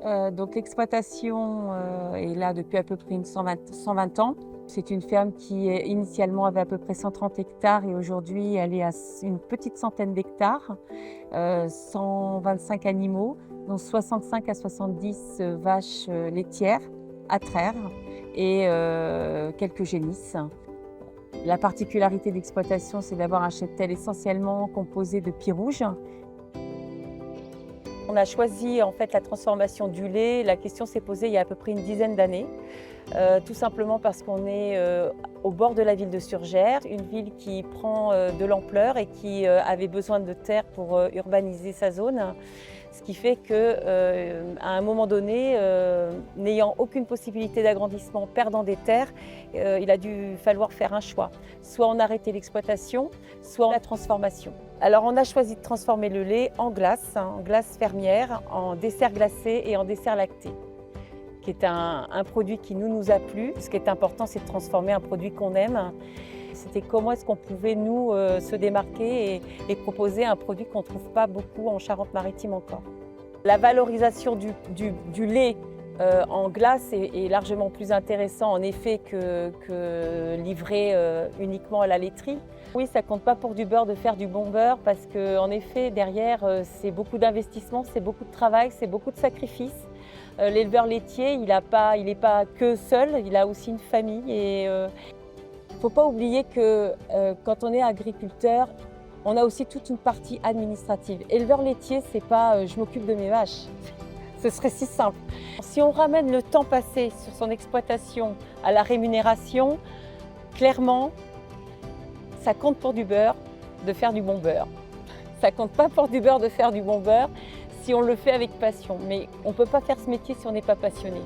Donc l'exploitation est là depuis à peu près 120 ans. C'est une ferme qui initialement avait à peu près 130 hectares et aujourd'hui elle est à une petite centaine d'hectares, 125 animaux, dont 65 à 70 vaches laitières à traire et quelques génisses. La particularité d'exploitation, c'est d'avoir un cheptel essentiellement composé de pie rouge. On a choisi en fait la transformation du lait. La question s'est posée il y a à peu près une dizaine d'années, tout simplement parce qu'on est au bord de la ville de Surgères, une ville qui prend de l'ampleur et qui avait besoin de terre pour urbaniser sa zone. Ce qui fait qu'à un moment donné, n'ayant aucune possibilité d'agrandissement, perdant des terres, il a dû falloir faire un choix. Soit on arrêtait l'exploitation, soit la transformation. Alors on a choisi de transformer le lait en glace fermière, en dessert glacé et en dessert lacté, qui est un produit qui nous a plu. Ce qui est important, c'est de transformer un produit qu'on aime. C'était comment est-ce qu'on pouvait, nous, se démarquer et proposer un produit qu'on ne trouve pas beaucoup en Charente-Maritime encore. La valorisation du lait en glace est largement plus intéressant en effet que livré uniquement à la laiterie. Oui, ça ne compte pas pour du beurre de faire du bon beurre parce qu'en effet, derrière, c'est beaucoup d'investissement, c'est beaucoup de travail, c'est beaucoup de sacrifices. L'éleveur laitier, il n'est pas que seul, il a aussi une famille. Et il ne faut pas oublier que quand on est agriculteur, on a aussi toute une partie administrative. Éleveur laitier, c'est pas je m'occupe de mes vaches. Ce serait si simple. Si on ramène le temps passé sur son exploitation à la rémunération, clairement, ça compte pour du beurre de faire du bon beurre. Ça compte pas pour du beurre de faire du bon beurre si on le fait avec passion. Mais on ne peut pas faire ce métier si on n'est pas passionné.